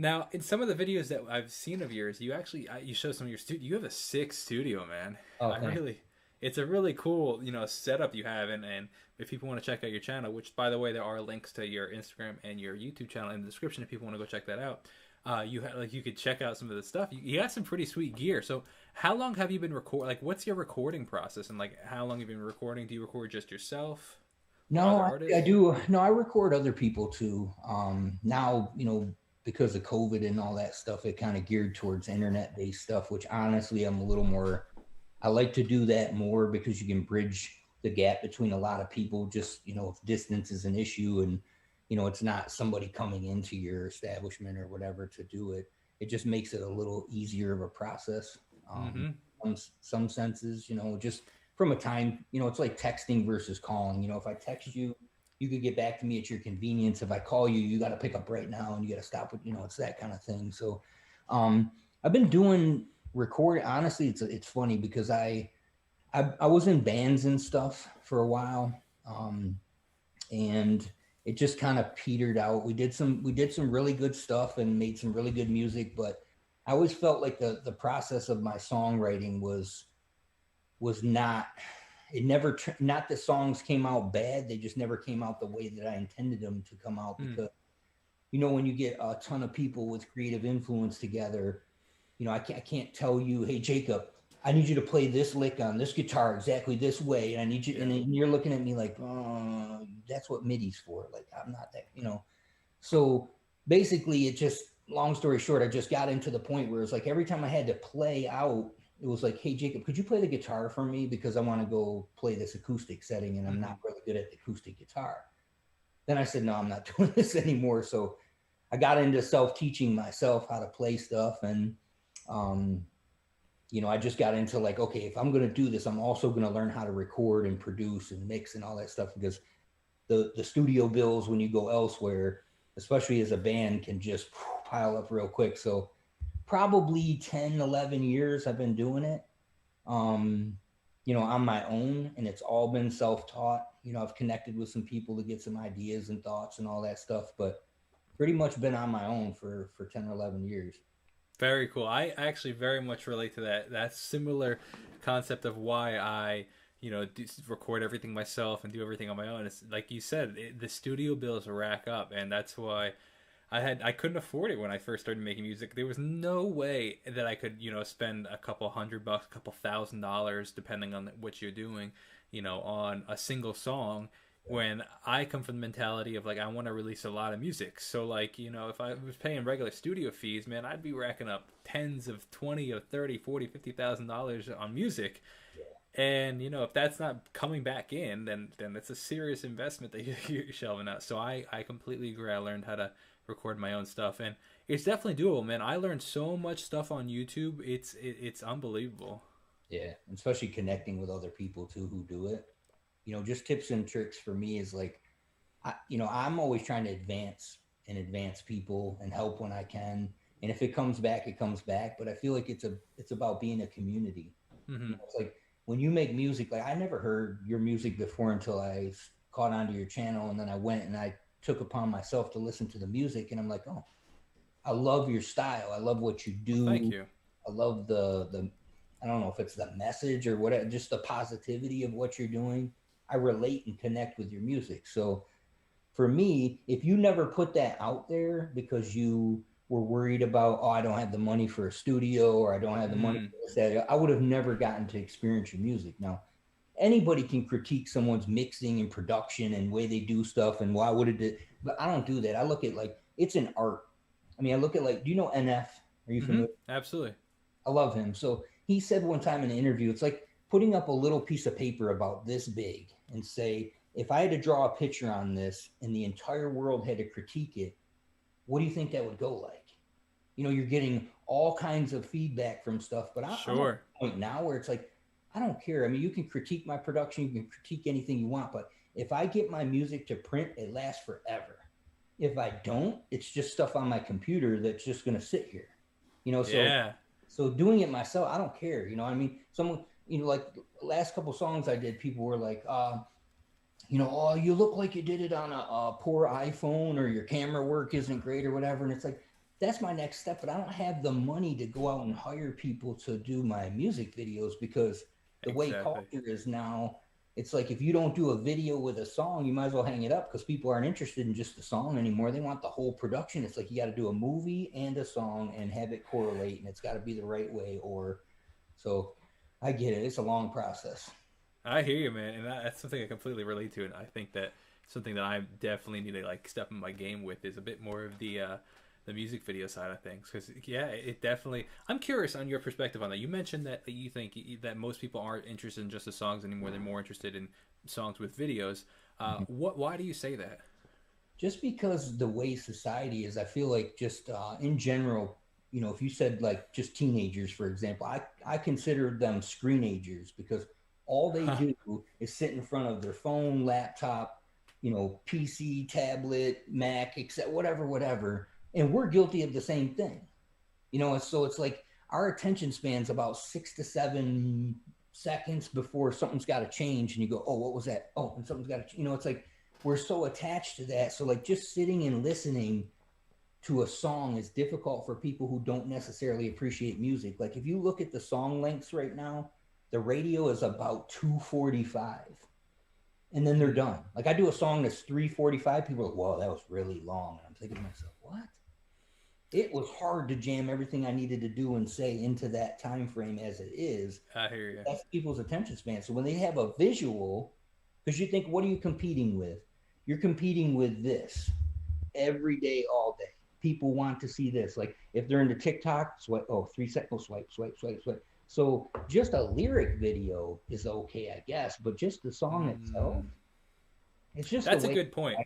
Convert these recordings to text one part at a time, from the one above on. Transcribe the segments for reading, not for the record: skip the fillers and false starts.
Now, in some of the videos that I've seen of yours, you actually you show some of your studio. You have a sick studio, man. Oh, I thanks. really, it's a really cool setup you have, and if people want to check out your channel, which by the way there are links to your Instagram and your YouTube channel in the description if people want to go check that out. You could check out some of the stuff. You got some pretty sweet gear. So how long have you been like what's your recording process, and like how long have you been recording? Do you record just yourself or No, other I artists? do. No, I record other people too. Now, because of COVID and all that stuff, it kind of geared towards internet-based stuff, which honestly, I'm a little more, I like to do that more because you can bridge the gap between a lot of people, just, if distance is an issue and, it's not somebody coming into your establishment or whatever to do it. It just makes it a little easier of a process. Um, Mm-hmm. some senses, just from a time, it's like texting versus calling. If I text you, you could get back to me at your convenience. If I call you, you got to pick up right now and you got to stop with, it's that kind of thing. So, um, I've been doing recording. Honestly, it's funny because I was in bands and stuff for a while, and it just kind of petered out. We did some really good stuff and made some really good music, but I always felt like the process of my songwriting was not, it never not that songs came out bad, they just never came out the way that I intended them to come out. Mm. Because when you get a ton of people with creative influence together, I can't tell you, hey Jacob, I need you to play this lick on this guitar exactly this way, and I need you, Yeah. and then you're looking at me like, that's what midi's for. Like, I'm not that. So basically, it just, long story short, I just got into the point where it's like every time I had to play out, it was like, hey Jacob, could you play the guitar for me, because I want to go play this acoustic setting and I'm Mm-hmm. not really good at the acoustic guitar. Then I said, no, I'm not doing this anymore. So I got into self-teaching myself how to play stuff. And um, I just got into like, okay, if I'm going to do this, I'm also going to learn how to record and produce and mix and all that stuff, because the studio bills when you go elsewhere, especially as a band, can just pile up real quick. So probably 10, 11 years I've been doing it, um, on my own, and it's all been self-taught. I've connected with some people to get some ideas and thoughts and all that stuff, but pretty much been on my own for 10 or 11 years. Very cool. I actually very much relate to that. That similar concept of why I, record everything myself and do everything on my own. It's like you said, the studio bills rack up, and that's why I couldn't afford it when I first started making music. There was no way that I could, spend a couple $100, a couple $1,000, depending on what you're doing, on a single song. When I come from the mentality of like I want to release a lot of music, so like if I was paying regular studio fees, man, I'd be racking up tens of 20 or 30, 40, $50,000 on music. And if that's not coming back in, then it's a serious investment that you're shelving out. So I completely agree. I learned how to record my own stuff, and it's definitely doable, man. I learned so much stuff on YouTube. It's unbelievable. Yeah, and especially connecting with other people too who do it. Just tips and tricks for me is like, I'm always trying to advance people and help when I can. And if it comes back, it comes back. But I feel like it's about being a community. Hmm. It's like when you make music, like I never heard your music before until I caught onto your channel, and then I went and I took upon myself to listen to the music, and I'm like, oh, I love your style. I love what you Well, thank do. you. I love the I don't know if it's the message or whatever, just the positivity of what you're doing. I relate and connect with your music. So for me, if you never put that out there because you were worried about, oh, I don't have the money for a studio, or I don't have the money Mm, for this, that, I would have never gotten to experience your music. Now, anybody can critique someone's mixing and production and way they do stuff and why would it do, but I don't do that. I look at like it's an art. I mean, I look at like, do you know NF? Are you mm-hmm. familiar? Absolutely. I love him. So he said one time in an interview, it's like putting up a little piece of paper about this big and say, if I had to draw a picture on this and the entire world had to critique it, what do you think that would go like? You're getting all kinds of feedback from stuff, but I'm at Sure. a point now where it's like, I don't care. I mean, you can critique my production, you can critique anything you want, but if I get my music to print, it lasts forever. If I don't, it's just stuff on my computer that's just going to sit here. So Yeah. doing it myself, I don't care. I mean, someone, like the last couple songs I did, people were like, oh, you look like you did it on a poor iPhone, or your camera work isn't great or whatever. And it's like, that's my next step, but I don't have the money to go out and hire people to do my music videos because the way Exactly. culture is now, it's like if you don't do a video with a song, you might as well hang it up because people aren't interested in just the song anymore. They want the whole production. It's like you got to do a movie and a song and have it correlate, and it's got to be the right way. Or so I get it. It's a long process. I hear you, man, and that's something I completely relate to, and I think that something that I definitely need to like step in my game with is a bit more of the music video side of things. Because yeah, it definitely. I'm curious on your perspective on that. You mentioned that you think that most people aren't interested in just the songs anymore; they're more interested in songs with videos. What? Why do you say that? Just because the way society is, I feel like just in general, if you said like just teenagers, for example, I consider them screenagers because all they Huh. do is sit in front of their phone, laptop, PC, tablet, Mac, except whatever, whatever. And we're guilty of the same thing. So it's like our attention span's about 6 to 7 seconds before something's got to change, and you go, "Oh, what was that? Oh, and something's got to," it's like we're so attached to that. So like just sitting and listening to a song is difficult for people who don't necessarily appreciate music. Like if you look at the song lengths right now, the radio is about 2:45, and then they're done. Like I do a song that's 3:45, people are like, "Whoa, that was really long," and I'm thinking to myself, "What?" It was hard to jam everything I needed to do and say into that time frame as it is. I hear you. That's people's attention span. So when they have a visual, because you think, what are you competing with? You're competing with this every day, all day. People want to see this. Like if they're into TikTok, swipe, 3 seconds, swipe, swipe, swipe, swipe. So just a lyric video is okay, I guess, but just the song itself, Mm, it's just the that's a way. good point.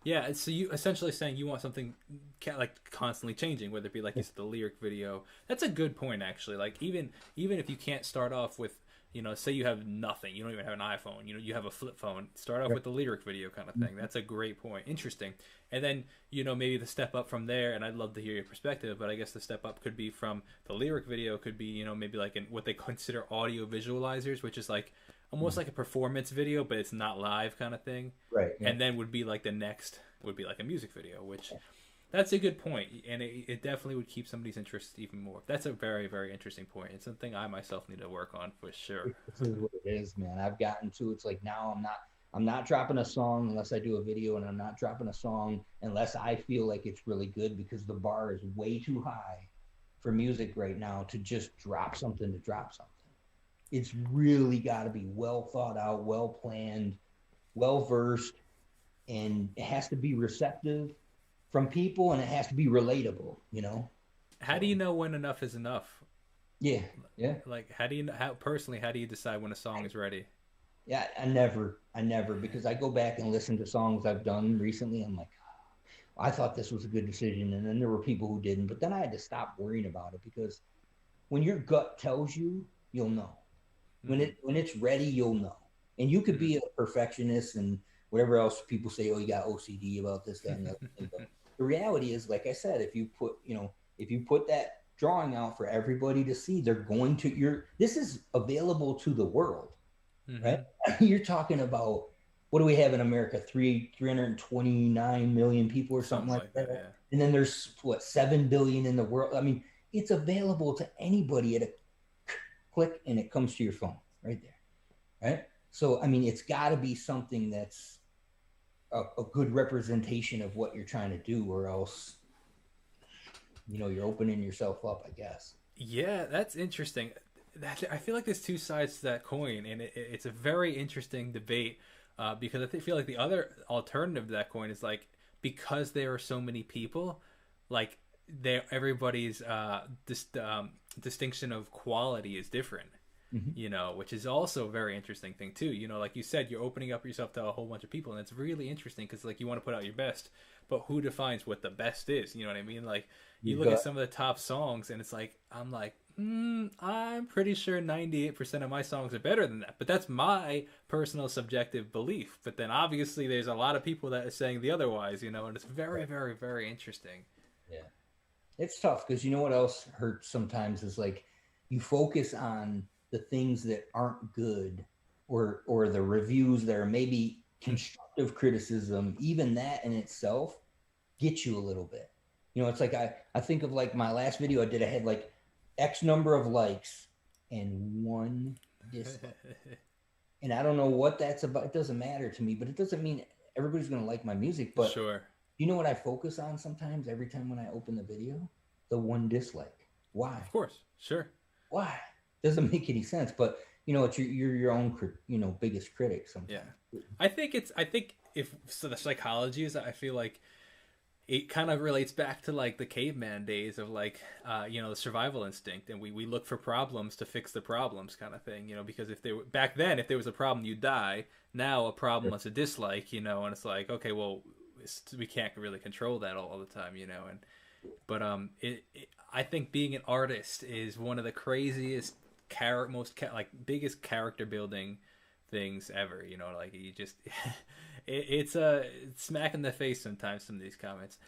Yeah, so you essentially saying you want something like constantly changing, whether it be like you said the lyric video. That's a good point actually. Like even if you can't start off with say you have nothing, you don't even have an iPhone, you have a flip phone. Start off with the lyric video kind of thing. That's a great point. Interesting. And then maybe the step up from there. And I'd love to hear your perspective, but I guess the step up could be from the lyric video. Could be maybe like in what they consider audio visualizers, which is like almost like a performance video, but it's not live kind of thing. Right. Yeah. And then would be like the next would be like a music video, which that's a good point, and it definitely would keep somebody's interest even more. That's a very very interesting point. It's something I myself need to work on for sure. This is what it is, man. I've gotten to it's like now I'm not dropping a song unless I do a video, and I'm not dropping a song unless I feel like it's really good because the bar is way too high for music right now to just drop something to drop something. It's really got to be well thought out, well planned, well versed, and it has to be receptive from people, and it has to be relatable. How do So you know when enough is enough? yeah, yeah. Like how do you how personally how do you decide when a song is ready? Yeah, I never, because I go back and listen to songs I've done recently. I'm like, "Oh, I thought this was a good decision," and then there were people who didn't. But then I had to stop worrying about it because when your gut tells you, you'll know. When Mm-hmm. it's ready, you'll know. And you could Mm-hmm. be a perfectionist and whatever else people say. Oh, you got OCD about this, that, and the other thing. But the reality is, like I said, if you put that drawing out for everybody to see, they're going to. This is available to the world, right? Mm-hmm. You're talking about what do we have in America? 329 million people or something Something like like that, that. yeah. And then there's what 7 billion in the world. I mean, it's available to anybody at a click, and it comes to your phone right there, right? So I mean, it's got to be something that's a good representation of what you're trying to do, or else you're opening yourself up, I guess. Yeah, that's interesting. I feel like there's two sides to that coin, and it's a very interesting debate because feel like the other alternative to that coin is like because there are so many people, like everybody's distinction of quality is different. Mm-hmm. Which is also a very interesting thing too. Like you said, you're opening up yourself to a whole bunch of people, and it's really interesting because like you want to put out your best, but who defines what the best is? You know what I mean? Like you You've look at got some of the top songs, and it's like I'm like, I'm pretty sure 98% of my songs are better than that, but that's my personal subjective belief. But then obviously there's a lot of people that are saying the otherwise, and it's very, right. very, very interesting. Yeah, it's tough because you know what else hurts sometimes is like you focus on the things that aren't good, or the reviews that are maybe constructive criticism. Even that in itself gets you a little bit. You know, it's like I think of like my last video I did, I had like X number of likes and one dislike. And I don't know what that's about. It doesn't matter to me, but it doesn't mean everybody's going to like my music. But Sure. you know what I focus on sometimes every time when I open the video? The one dislike. Why? Of course. Sure. Why? Doesn't make any sense. But you know, it's you're your own biggest critic Yeah. sometimes. I think if so the psychology is, I feel like it kind of relates back to like the caveman days of like the survival instinct, and we look for problems to fix the problems kind of thing, because if they were back then, if there was a problem you die. Now a problem is a dislike, and it's like, okay, well, we can't really control that all the time, and but I think being an artist is one of the craziest biggest character building things ever, like you just it's a smack in the face sometimes, some of these comments.